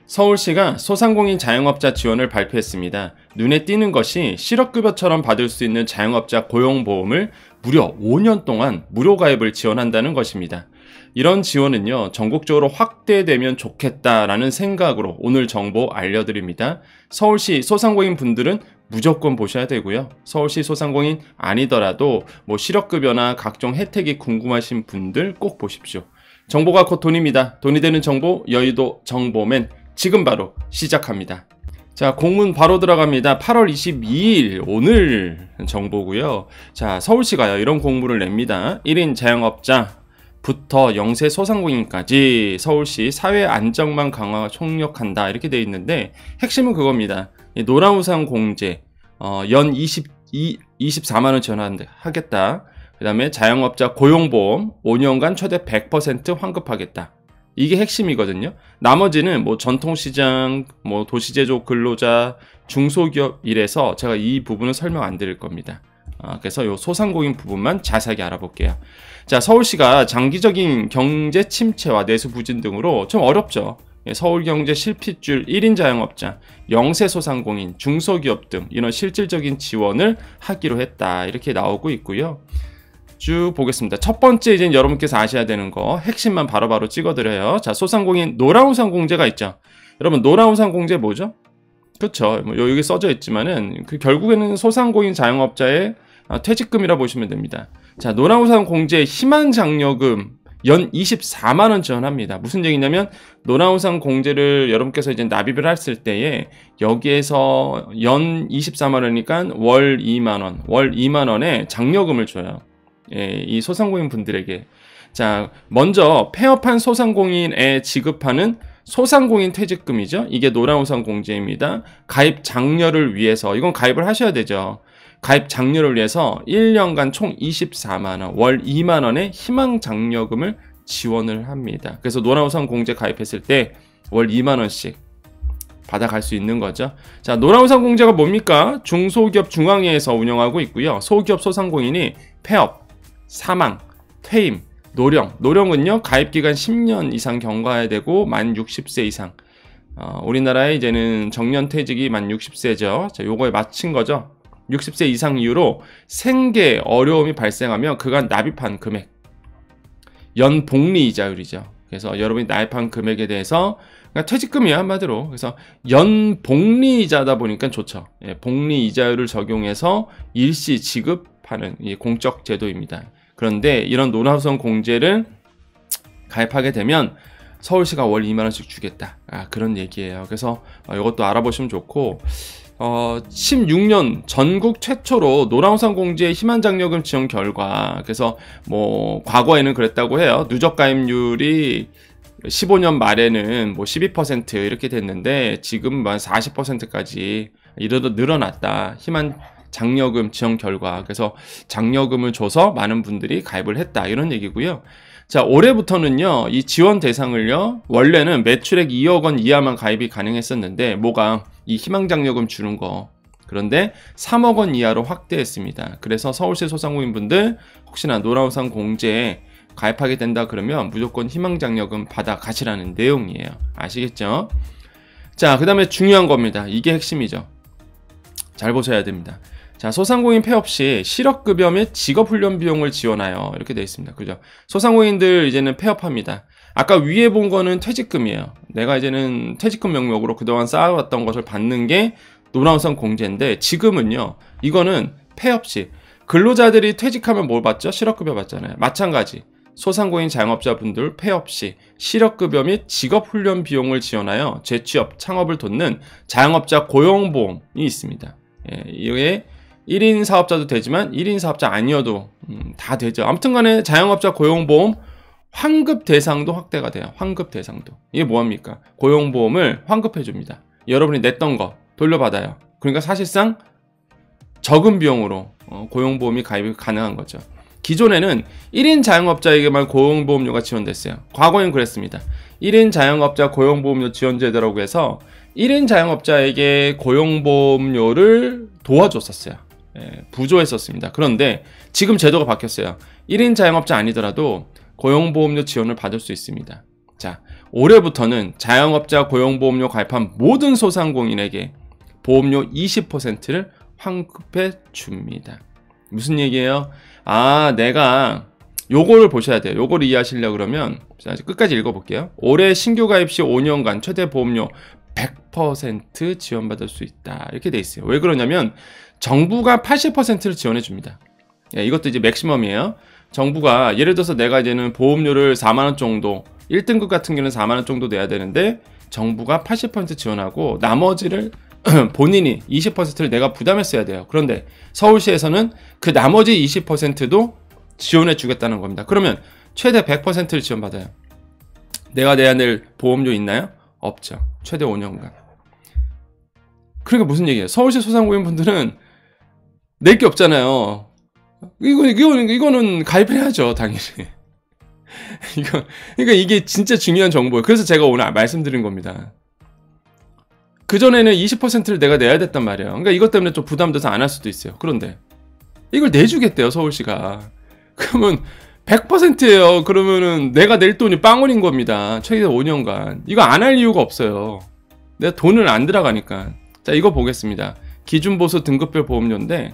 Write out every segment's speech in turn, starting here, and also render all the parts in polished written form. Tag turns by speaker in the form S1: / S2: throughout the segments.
S1: 서울시가 소상공인 자영업자 지원을 발표했습니다. 눈에 띄는 것이 실업급여처럼 받을 수 있는 자영업자 고용보험을 무려 5년 동안 무료 가입을 지원한다는 것입니다. 이런 지원은요, 전국적으로 확대되면 좋겠다라는 생각으로 오늘 정보 알려드립니다. 서울시 소상공인 분들은 무조건 보셔야 되고요. 서울시 소상공인 아니더라도 실업급여나 각종 혜택이 궁금하신 분들 꼭 보십시오. 정보가 곧 돈입니다. 돈이 되는 정보, 여의도 정보맨 지금 바로 시작합니다. 자, 공문 바로 들어갑니다. 8월 22일 오늘 정보고요. 자, 서울시가요 이런 공문을 냅니다. 1인 자영업자부터 영세 소상공인까지 서울시 사회 안정망 강화 총력한다 이렇게 되어 있는데 핵심은 그겁니다. 노란우산 공제 연 24만원 지원하겠다. 그 다음에 자영업자 고용보험 5년간 최대 100% 환급하겠다. 이게 핵심이거든요. 나머지는 전통시장, 도시제조 근로자, 중소기업 이래서 제가 이 부분은 설명 안 드릴 겁니다. 그래서 요 소상공인 부분만 자세하게 알아볼게요. 자, 서울시가 장기적인 경제 침체와 내수 부진 등으로 좀 어렵죠. 서울경제 실핏줄 1인 자영업자, 영세 소상공인, 중소기업 등 이런 실질적인 지원을 하기로 했다. 이렇게 나오고 있고요. 쭉 보겠습니다. 첫 번째 이제 여러분께서 아셔야 되는 거 핵심만 바로바로 찍어드려요. 자, 소상공인 노란우산 공제가 있죠. 여러분 노란우산 공제 뭐죠? 그렇죠. 여기 써져 있지만은 결국에는 소상공인 자영업자의 퇴직금이라 보시면 됩니다. 자, 노란우산 공제 희망장려금 연 24만원 지원합니다. 무슨 얘기냐면 노란우산 공제를 여러분께서 이제 납입을 했을 때에 여기에서 연 24만원이니까 월 2만원, 월 2만원의 장려금을 줘요. 이 소상공인 분들에게. 자, 먼저 폐업한 소상공인에 지급하는 소상공인 퇴직금이죠. 이게 노란우산 공제입니다. 가입 장려를 위해서 이건 가입을 하셔야 되죠. 가입 장려를 위해서 1년간 총 24만원, 월 2만원의 희망 장려금을 지원을 합니다. 그래서 노란우산 공제 가입했을 때 월 2만원씩 받아갈 수 있는 거죠. 자, 노란우산 공제가 뭡니까? 중소기업 중앙회에서 운영하고 있고요. 소기업 소상공인이 폐업, 사망, 퇴임, 노령은요 가입기간 10년 이상 경과해야 되고 만 60세 이상. 우리나라에 이제는 정년퇴직이 만 60세죠. 자, 요거에 맞춘 거죠. 60세 이상 이후로 생계 어려움이 발생하면 그간 납입한 금액, 연 복리 이자율이죠. 그래서 여러분이 납입한 금액에 대해서 퇴직금이야 한마디로. 그래서 연 복리 이자다 보니까 좋죠. 복리 이자율을 적용해서 일시 지급하는 공적 제도입니다. 그런데 이런 노란우산 공제를 가입하게 되면 서울시가 월 2만원씩 주겠다. 그런 얘기예요. 그래서 이것도 알아보시면 좋고 16년 전국 최초로 노란우산 공제 희망장려금 지원 결과, 그래서 과거에는 그랬다고 해요. 누적 가입률이 15년 말에는 12% 이렇게 됐는데 지금 한 40%까지 늘어났다. 희망 장려금 지원 결과. 그래서 장려금을 줘서 많은 분들이 가입을 했다. 이런 얘기고요. 자, 올해부터는요, 이 지원 대상을요, 원래는 매출액 2억 원 이하만 가입이 가능했었는데, 이 희망장려금 주는 거. 그런데 3억 원 이하로 확대했습니다. 그래서 서울시 소상공인 분들, 혹시나 노란우산 공제에 가입하게 된다 그러면 무조건 희망장려금 받아 가시라는 내용이에요. 아시겠죠? 자, 그 다음에 중요한 겁니다. 이게 핵심이죠. 잘 보셔야 됩니다. 자, 소상공인 폐업 시 실업급여 및 직업훈련 비용을 지원하여 이렇게 되어 있습니다. 그죠? 소상공인들 이제는 폐업합니다. 아까 위에 본 거는 퇴직금이에요. 내가 이제는 퇴직금 명목으로 그동안 쌓아왔던 것을 받는 게 노란우산 공제인데, 지금은요, 이거는 폐업 시 근로자들이 퇴직하면 뭘 받죠? 실업급여 받잖아요. 마찬가지. 소상공인 자영업자분들 폐업 시 실업급여 및 직업훈련 비용을 지원하여 재취업, 창업을 돕는 자영업자 고용보험이 있습니다. 이게 1인 사업자도 되지만 1인 사업자 아니어도 다 되죠. 아무튼 간에 자영업자 고용보험 환급 대상도 확대가 돼요. 환급 대상도. 이게 뭐합니까? 고용보험을 환급해 줍니다. 여러분이 냈던 거 돌려받아요. 그러니까 사실상 적은 비용으로 고용보험이 가입이 가능한 거죠. 기존에는 1인 자영업자에게만 고용보험료가 지원됐어요. 과거엔 그랬습니다. 1인 자영업자 고용보험료 지원제도라고 해서 1인 자영업자에게 고용보험료를 도와줬었어요. 부조했었습니다. 그런데 지금 제도가 바뀌었어요. 1인 자영업자 아니더라도 고용보험료 지원을 받을 수 있습니다. 자, 올해부터는 자영업자 고용보험료 가입한 모든 소상공인에게 보험료 20%를 환급해 줍니다. 무슨 얘기예요? 아, 내가 요거를 보셔야 돼요. 요거를 이해하시려고 그러면 자, 끝까지 읽어볼게요. 올해 신규 가입 시 5년간 최대 보험료 100% 지원받을 수 있다. 이렇게 돼 있어요. 왜 그러냐면 정부가 80%를 지원해 줍니다. 예, 이것도 이제 맥시멈이에요. 정부가 예를 들어서 내가 이제는 보험료를 4만원 정도 1등급 같은 경우는 4만원 정도 내야 되는데 정부가 80% 지원하고 나머지를 본인이 20%를 내가 부담했어야 돼요. 그런데 서울시에서는 그 나머지 20%도 지원해 주겠다는 겁니다. 그러면 최대 100%를 지원받아요. 내가 내야 될 보험료 있나요? 없죠. 최대 5년간. 그러니까 무슨 얘기예요? 서울시 소상공인 분들은 낼 게 없잖아요. 이거는 가입을 해야죠, 당연히. 그러니까 이게 진짜 중요한 정보예요. 그래서 제가 오늘 말씀드린 겁니다. 그전에는 20%를 내가 내야 됐단 말이에요. 그러니까 이것 때문에 좀 부담돼서 안 할 수도 있어요. 그런데 이걸 내주겠대요, 서울시가. 그러면 100%예요. 그러면은 내가 낼 돈이 빵원인 겁니다. 최대 5년간. 이거 안 할 이유가 없어요. 내가 돈을 안 들어가니까. 자, 이거 보겠습니다. 기준보수 등급별 보험료인데,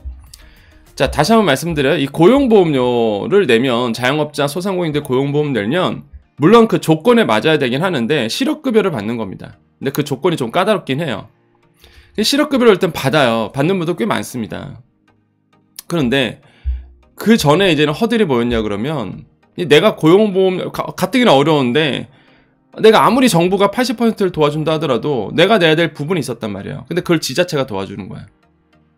S1: 자, 다시 한번 말씀드려요. 이 고용보험료를 내면, 자영업자, 소상공인들 고용보험 내면, 물론 그 조건에 맞아야 되긴 하는데, 실업급여를 받는 겁니다. 근데 그 조건이 좀 까다롭긴 해요. 실업급여를 일단 받아요. 받는 분도 꽤 많습니다. 그런데, 그 전에 이제는 허들이 뭐였냐 그러면, 내가 고용보험, 가뜩이나 어려운데, 내가 아무리 정부가 80%를 도와준다 하더라도, 내가 내야 될 부분이 있었단 말이에요. 근데 그걸 지자체가 도와주는 거야.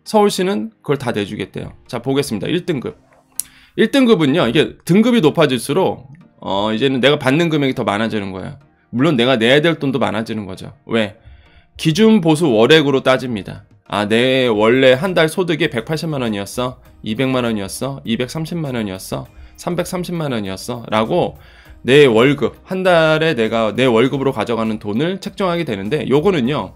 S1: 서울시는 그걸 다 내주겠대요. 자, 보겠습니다. 1등급. 1등급은요, 이게 등급이 높아질수록, 이제는 내가 받는 금액이 더 많아지는 거예요. 물론 내가 내야 될 돈도 많아지는 거죠. 왜? 기준 보수 월액으로 따집니다. 아, 내 원래 한 달 소득이 180만원이었어? 200만원이었어? 230만원이었어? 330만원이었어? 라고 내 월급, 한 달에 내가 내 월급으로 가져가는 돈을 책정하게 되는데, 요거는요,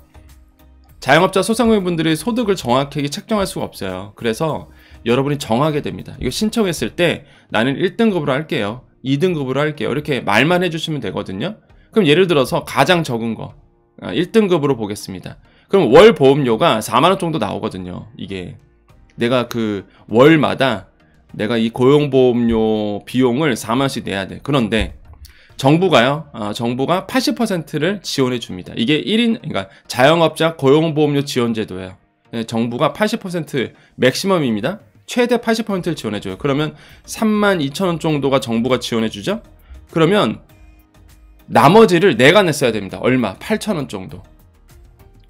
S1: 자영업자 소상공인분들이 소득을 정확하게 책정할 수가 없어요. 그래서 여러분이 정하게 됩니다. 이거 신청했을 때 나는 1등급으로 할게요, 2등급으로 할게요, 이렇게 말만 해주시면 되거든요. 그럼 예를 들어서 가장 적은 거 1등급으로 보겠습니다. 그럼 월 보험료가 4만원 정도 나오거든요. 이게 내가 그 월마다 내가 이 고용보험료 비용을 4만원씩 내야 돼. 그런데 정부가요, 정부가 80%를 지원해 줍니다. 이게 1인, 그러니까 자영업자 고용보험료 지원제도예요. 정부가 80% 맥시멈입니다. 최대 80%를 지원해 줘요. 그러면 32,000원 정도가 정부가 지원해 주죠. 그러면 나머지를 내가 냈어야 됩니다. 얼마? 8,000원 정도.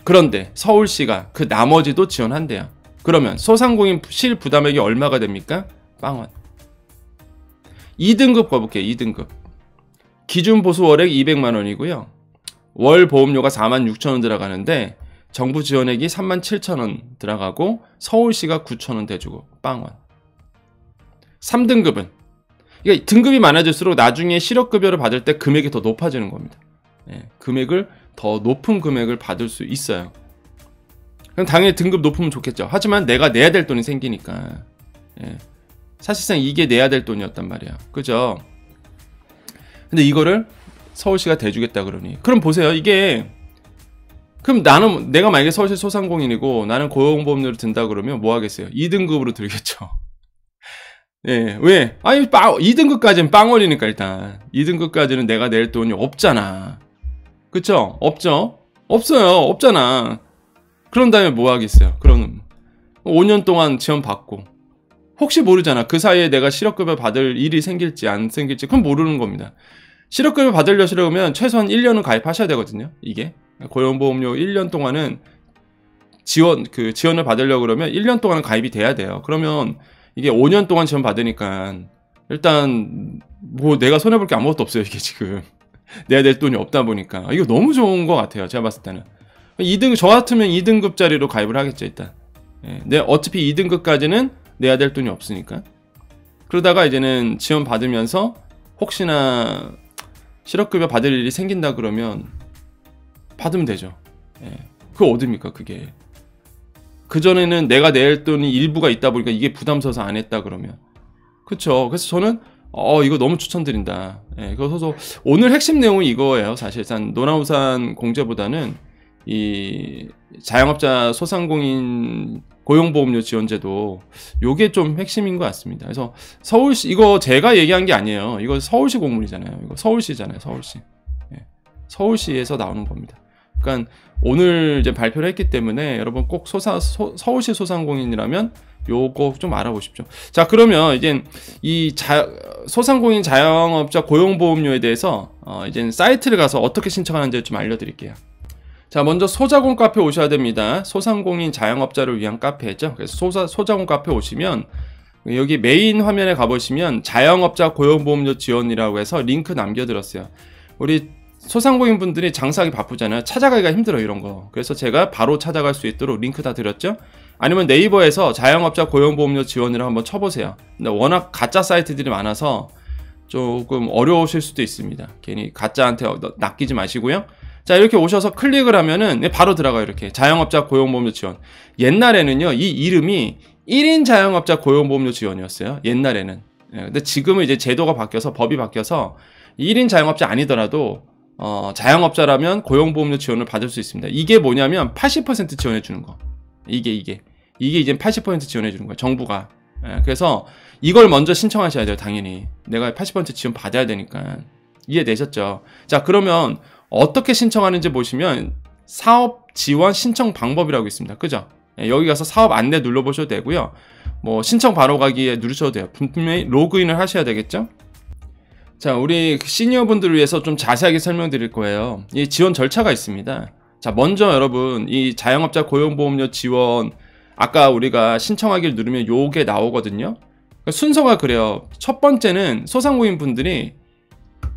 S1: 그런데 서울시가 그 나머지도 지원한대요. 그러면 소상공인 실 부담액이 얼마가 됩니까? 빵원. 2등급 가볼게요. 2등급. 기준 보수 월액 200만원이고요. 월 보험료가 46,000원 들어가는데 정부 지원액이 37,000원 들어가고 서울시가 9,000원 대주고 빵원. 3등급은 그러니까 등급이 많아질수록 나중에 실업급여를 받을 때 금액이 더 높아지는 겁니다. 예, 금액을 더 높은 금액을 받을 수 있어요. 그럼 당연히 등급 높으면 좋겠죠. 하지만 내가 내야 될 돈이 생기니까, 예, 사실상 이게 내야 될 돈이었단 말이야. 그죠? 근데 이거를 서울시가 대주겠다 그러니, 그럼 보세요. 이게 그럼 나는, 내가 만약에 서울시 소상공인이고 나는 고용보험료를 든다 그러면 뭐 하겠어요? 2등급으로 들겠죠. 예, 왜? 아니, 2등급까지는 빵원이니까 일단. 2등급까지는 내가 낼 돈이 없잖아. 그쵸? 없죠? 없어요. 없잖아. 그런 다음에 뭐 하겠어요? 그럼 5년 동안 지원받고. 혹시 모르잖아. 그 사이에 내가 실업급여 받을 일이 생길지 안 생길지. 그건 모르는 겁니다. 실업급여 받으려면 최소한 1년은 가입하셔야 되거든요. 이게. 고용보험료 1년 동안은 지원을 받으려고 그러면 1년 동안은 가입이 돼야 돼요. 그러면 이게 5년 동안 지원 받으니까 일단 뭐 내가 손해볼 게 아무것도 없어요. 이게 지금 내야 될 돈이 없다 보니까 이거 너무 좋은 것 같아요. 제가 봤을 때는 2등, 저 같으면 2등급짜리로 가입을 하겠죠. 일단. 예, 내 어차피 2등급까지는 내야 될 돈이 없으니까. 그러다가 이제는 지원 받으면서 혹시나 실업급여 받을 일이 생긴다 그러면 받으면 되죠. 예. 그거 어딥니까 그게. 그전에는 내가 낼 돈이 일부가 있다 보니까 이게 부담스러워서 안 했다 그러면. 그쵸. 그래서 저는 이거 너무 추천드린다. 예, 그래서 오늘 핵심 내용이 이거예요. 사실상 노나우산 공제보다는 이 자영업자 소상공인 고용보험료 지원제도 요게 좀 핵심인 것 같습니다. 그래서 서울시, 이거 제가 얘기한 게 아니에요. 이거 서울시 공문이잖아요. 이거 서울시잖아요. 서울시. 예, 서울시에서 나오는 겁니다. 그러니까 오늘 이제 발표를 했기 때문에 여러분 꼭 서울시 소상공인이라면 요거 좀 알아보십시오. 자, 그러면 이제 이 소상공인 자영업자 고용보험료에 대해서 이제 사이트를 가서 어떻게 신청하는지 좀 알려드릴게요. 자, 먼저 소자공 카페 오셔야 됩니다. 소상공인 자영업자를 위한 카페죠. 그래서 소자공 카페 오시면 여기 메인 화면에 가보시면 자영업자 고용보험료 지원이라고 해서 링크 남겨드렸어요. 우리 소상공인 분들이 장사하기 바쁘잖아요. 찾아가기가 힘들어요, 이런 거. 그래서 제가 바로 찾아갈 수 있도록 링크 다 드렸죠. 아니면 네이버에서 자영업자 고용보험료 지원을 한번 쳐보세요. 근데 워낙 가짜 사이트들이 많아서 조금 어려우실 수도 있습니다. 괜히 가짜한테 낚이지 마시고요. 자, 이렇게 오셔서 클릭을 하면은 바로 들어가요. 이렇게 자영업자 고용보험료 지원. 옛날에는요, 이 이름이 1인 자영업자 고용보험료 지원이었어요. 옛날에는. 근데 지금은 이제 제도가 바뀌어서, 법이 바뀌어서 1인 자영업자 아니더라도 자영업자라면 고용보험료 지원을 받을 수 있습니다. 이게 뭐냐면 80% 지원해 주는 거. 이게 이제 80% 지원해 주는 거예요. 정부가. 그래서 이걸 먼저 신청하셔야 돼요. 당연히. 내가 80% 지원 받아야 되니까. 이해되셨죠? 자, 그러면 어떻게 신청하는지 보시면 사업 지원 신청 방법이라고 있습니다. 그죠? 여기 가서 사업 안내 눌러보셔도 되고요. 뭐 신청 바로 가기에 누르셔도 돼요. 분명히 로그인을 하셔야 되겠죠? 자, 우리 시니어분들을 위해서 좀 자세하게 설명드릴 거예요. 이 지원 절차가 있습니다. 자, 먼저 여러분 이 자영업자 고용보험료 지원 아까 우리가 신청하기를 누르면 요게 나오거든요. 순서가 그래요. 첫 번째는 소상공인 분들이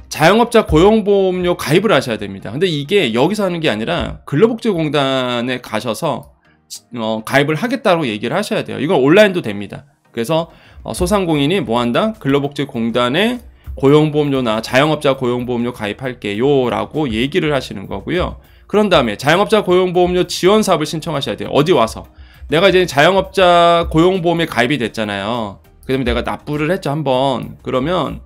S1: 자영업자 고용보험료 가입을 하셔야 됩니다. 근데 이게 여기서 하는 게 아니라 근로복지공단에 가셔서 가입을 하겠다고 얘기를 하셔야 돼요. 이건 온라인도 됩니다. 그래서 소상공인이 뭐 한다? 근로복지공단에 고용보험료나 자영업자 고용보험료 가입할게요 라고 얘기를 하시는 거고요. 그런 다음에 자영업자 고용보험료 지원 사업을 신청하셔야 돼요. 어디 와서 내가 이제 자영업자 고용보험에 가입이 됐잖아요. 그 다음에 내가 납부를 했죠, 한번. 그러면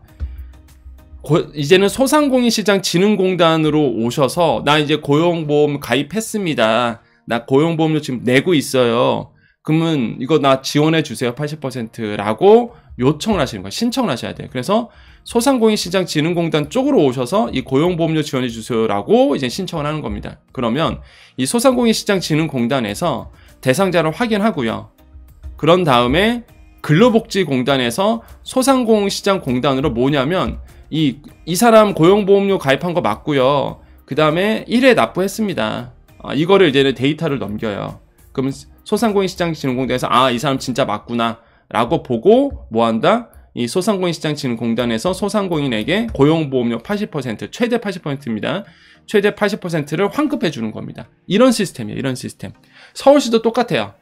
S1: 이제는 소상공인시장진흥공단으로 오셔서 나 이제 고용보험 가입했습니다. 나 고용보험료 지금 내고 있어요. 그러면 이거 나 지원해 주세요. 80%라고 요청을 하시는 거예요. 신청을 하셔야 돼요. 그래서 소상공인시장진흥공단 쪽으로 오셔서 이 고용보험료 지원해 주세요라고 이제 신청을 하는 겁니다. 그러면 이 소상공인시장진흥공단에서 대상자를 확인하고요. 그런 다음에 근로복지공단에서 소상공인시장공단으로 뭐냐면 이 사람 고용보험료 가입한 거 맞고요. 그 다음에 1회 납부했습니다. 이거를 이제는 데이터를 넘겨요. 그럼 소상공인시장진흥공단에서 이 사람 진짜 맞구나 라고 보고 뭐 한다? 이 소상공인시장진흥공단에서 소상공인에게 고용보험료 80%, 최대 80%입니다. 최대 80%를 환급해 주는 겁니다. 이런 시스템이에요. 이런 시스템. 서울시도 똑같아요.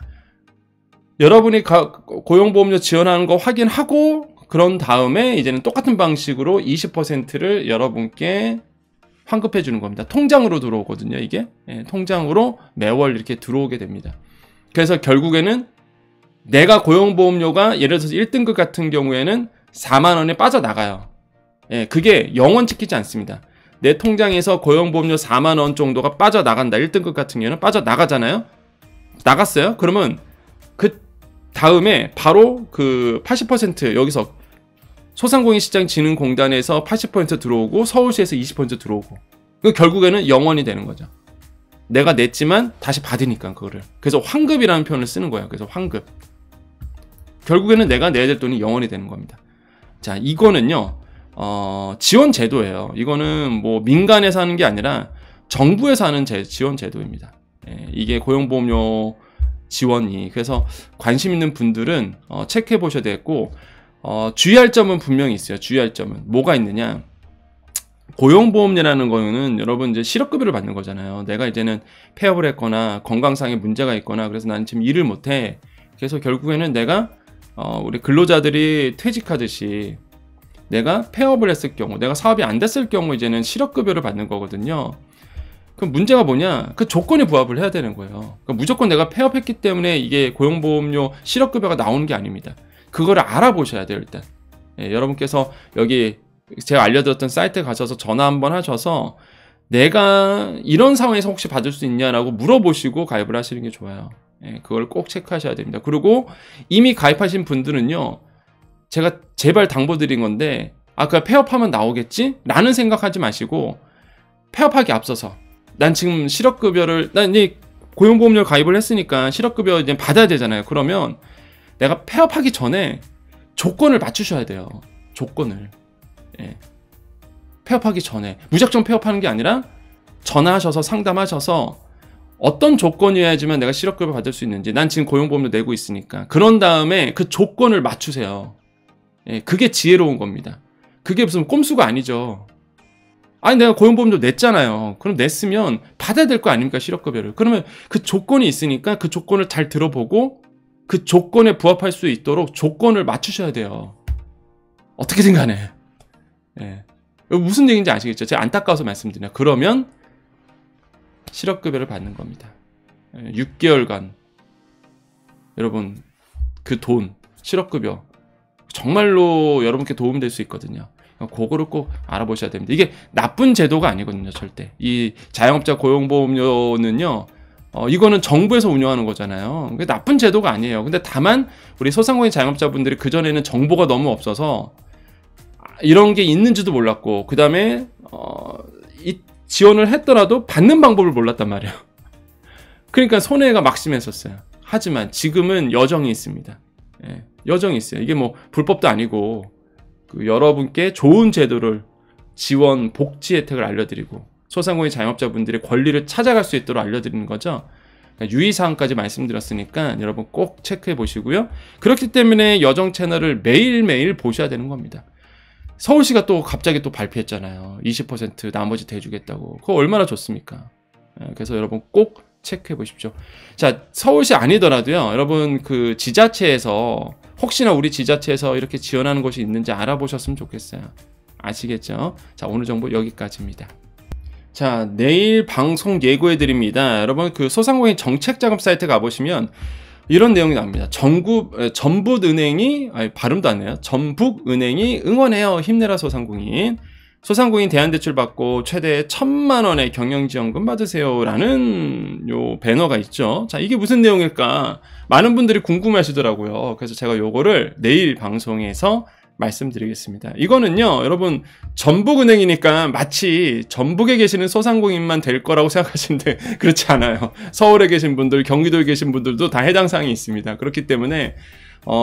S1: 여러분이 고용보험료 지원하는 거 확인하고 그런 다음에 이제는 똑같은 방식으로 20%를 여러분께 환급해 주는 겁니다. 통장으로 들어오거든요, 이게. 통장으로 매월 이렇게 들어오게 됩니다. 그래서 결국에는 내가 고용보험료가 예를 들어서 1등급 같은 경우에는 4만 원이 빠져나가요. 그게 영원 찍히지 않습니다. 내 통장에서 고용보험료 4만 원 정도가 빠져나간다. 1등급 같은 경우는 빠져나가잖아요. 나갔어요? 그러면 그 다음에 바로 그 80% 여기서 소상공인시장진흥공단에서 80% 들어오고 서울시에서 20% 들어오고 결국에는 영원이 되는 거죠. 내가 냈지만 다시 받으니까 그거를. 그래서 환급이라는 표현을 쓰는 거예요. 그래서 환급. 결국에는 내가 내야 될 돈이 영원이 되는 겁니다. 자, 이거는요 지원 제도예요. 이거는 뭐 민간에서 하는 게 아니라 정부에서 하는 지원 제도입니다. 이게 고용보험료 지원이. 그래서 관심 있는 분들은 체크해 보셔야 되겠고 주의할 점은 분명히 있어요. 주의할 점은 뭐가 있느냐? 고용보험료라는 거는 여러분 이제 실업급여를 받는 거잖아요. 내가 이제는 폐업을 했거나 건강상의 문제가 있거나 그래서 나는 지금 일을 못해. 그래서 결국에는 내가 우리 근로자들이 퇴직하듯이 내가 폐업을 했을 경우, 내가 사업이 안 됐을 경우 이제는 실업급여를 받는 거거든요. 그럼 문제가 뭐냐? 그 조건에 부합을 해야 되는 거예요. 그러니까 무조건 내가 폐업했기 때문에 이게 고용보험료 실업급여가 나오는 게 아닙니다. 그거를 알아보셔야 돼요, 일단. 예, 여러분께서 여기 제가 알려드렸던 사이트에 가셔서 전화 한번 하셔서 내가 이런 상황에서 혹시 받을 수 있냐라고 물어보시고 가입을 하시는 게 좋아요. 예, 그걸 꼭 체크하셔야 됩니다. 그리고 이미 가입하신 분들은요, 제가 제발 당부드린 건데, 그냥 폐업하면 나오겠지? 라는 생각하지 마시고, 폐업하기 앞서서, 난 지금 실업급여를, 난 이제 고용보험료 가입을 했으니까 실업급여 이제 받아야 되잖아요. 그러면 내가 폐업하기 전에 조건을 맞추셔야 돼요. 조건을. 예. 폐업하기 전에. 무작정 폐업하는 게 아니라 전화하셔서 상담하셔서 어떤 조건이어야지만 내가 실업급여 받을 수 있는지, 난 지금 고용보험료 내고 있으니까. 그런 다음에 그 조건을 맞추세요. 예, 그게 지혜로운 겁니다. 그게 무슨 꼼수가 아니죠. 아니 내가 고용보험료 냈잖아요. 그럼 냈으면 받아야 될 거 아닙니까, 실업급여를. 그러면 그 조건이 있으니까 그 조건을 잘 들어보고 그 조건에 부합할 수 있도록 조건을 맞추셔야 돼요. 어떻게든 간에. 예. 무슨 얘기인지 아시겠죠? 제가 안타까워서 말씀드려요. 그러면 실업급여를 받는 겁니다. 6개월간 여러분 그 돈, 실업급여 정말로 여러분께 도움될 수 있거든요. 그거를 꼭 알아보셔야 됩니다. 이게 나쁜 제도가 아니거든요, 절대. 이 자영업자 고용보험료는요, 이거는 정부에서 운영하는 거잖아요. 나쁜 제도가 아니에요. 근데 다만 우리 소상공인 자영업자분들이 그전에는 정보가 너무 없어서 이런 게 있는지도 몰랐고, 그 다음에 이 지원을 했더라도 받는 방법을 몰랐단 말이에요. 그러니까 손해가 막심했었어요. 하지만 지금은 여정이 있습니다. 예, 여정이 있어요. 이게 뭐 불법도 아니고 여러분께 좋은 제도를, 지원, 복지 혜택을 알려드리고 소상공인 자영업자분들의 권리를 찾아갈 수 있도록 알려드리는 거죠. 그러니까 유의사항까지 말씀드렸으니까 여러분 꼭 체크해 보시고요. 그렇기 때문에 여정 채널을 매일매일 보셔야 되는 겁니다. 서울시가 또 갑자기 또 발표했잖아요. 20% 나머지 대주겠다고. 그거 얼마나 좋습니까? 그래서 여러분 꼭 체크해 보십시오. 자, 서울시 아니더라도요, 여러분 그 지자체에서 혹시나 우리 지자체에서 이렇게 지원하는 곳이 있는지 알아보셨으면 좋겠어요. 아시겠죠? 자, 오늘 정보 여기까지입니다. 자, 내일 방송 예고해 드립니다. 여러분 그 소상공인 정책자금 사이트 가보시면 이런 내용이 나옵니다. 전북은행이, 발음도 안 나요. 전북은행이 응원해요. 힘내라 소상공인. 소상공인 대안대출 받고 최대 1,000만 원의 경영지원금 받으세요. 라는 요 배너가 있죠. 자, 이게 무슨 내용일까? 많은 분들이 궁금해 하시더라고요. 그래서 제가 요거를 내일 방송에서 말씀드리겠습니다. 이거는요, 여러분, 전북은행이니까 마치 전북에 계시는 소상공인만 될 거라고 생각하시는데 그렇지 않아요. 서울에 계신 분들, 경기도에 계신 분들도 다 해당 사항이 있습니다. 그렇기 때문에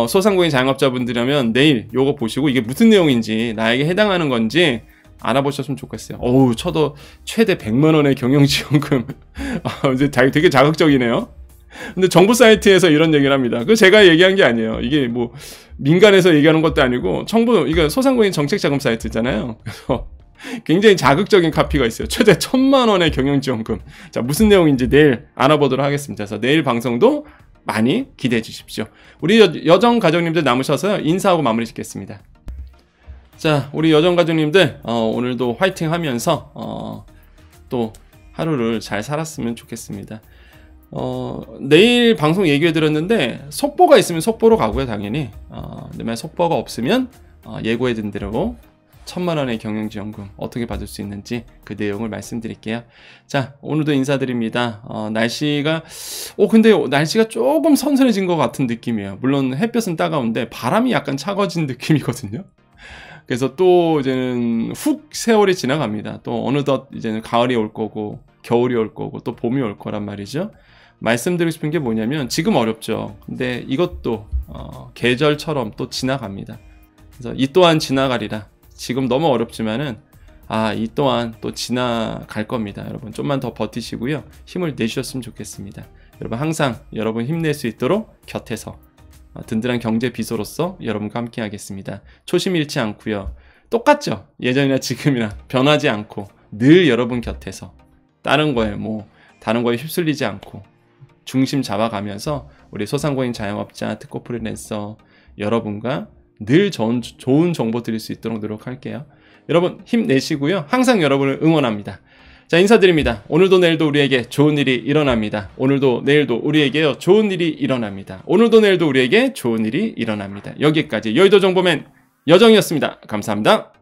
S1: 소상공인 자영업자분들이라면 내일 요거 보시고 이게 무슨 내용인지, 나에게 해당하는 건지 알아보셨으면 좋겠어요. 어우, 저도 최대 100만 원의 경영지원금. 이제 되게 자극적이네요. 근데 정부 사이트에서 이런 얘기를 합니다. 그거 제가 얘기한 게 아니에요. 이게 뭐 민간에서 얘기하는 것도 아니고 정부, 이거 소상공인 정책자금 사이트잖아요. 그래서 굉장히 자극적인 카피가 있어요. 최대 1,000만 원의 경영지원금. 자, 무슨 내용인지 내일 알아보도록 하겠습니다. 그래서 내일 방송도 많이 기대해 주십시오. 우리 여정 가족님들 남으셔서 인사하고 마무리 짓겠습니다. 자, 우리 여정 가족님들 오늘도 화이팅 하면서 또 하루를 잘 살았으면 좋겠습니다. 내일 방송 얘기해 드렸는데 속보가 있으면 속보로 가고요, 당연히. 근데 속보가 없으면 예고해 둔 대로 1,000만 원의 경영지원금 어떻게 받을 수 있는지 그 내용을 말씀드릴게요. 자, 오늘도 인사드립니다. 날씨가 근데 날씨가 조금 선선해진 것 같은 느낌이에요. 물론 햇볕은 따가운데 바람이 약간 차가워진 느낌이거든요. 그래서 또 이제는 훅 세월이 지나갑니다. 또 어느덧 이제는 가을이 올 거고 겨울이 올 거고 또 봄이 올 거란 말이죠. 말씀드리고 싶은 게 뭐냐면 지금 어렵죠. 근데 이것도 계절처럼 또 지나갑니다. 그래서 이 또한 지나가리라. 지금 너무 어렵지만은 이 또한 또 지나갈 겁니다. 여러분 좀만 더 버티시고요. 힘을 내주셨으면 좋겠습니다. 여러분 항상 여러분 힘낼 수 있도록 곁에서 든든한 경제 비서로서 여러분과 함께 하겠습니다. 초심 잃지 않고요. 똑같죠. 예전이나 지금이나 변하지 않고 늘 여러분 곁에서 다른 거에 휩쓸리지 않고 중심 잡아가면서 우리 소상공인 자영업자, 특고 프리랜서 여러분과 늘 좋은 정보 드릴 수 있도록 노력할게요. 여러분 힘내시고요. 항상 여러분을 응원합니다. 자, 인사드립니다. 오늘도 내일도 우리에게 좋은 일이 일어납니다. 오늘도 내일도 우리에게 좋은 일이 일어납니다. 오늘도 내일도 우리에게 좋은 일이 일어납니다. 여기까지 여의도 정보맨 여정이었습니다. 감사합니다.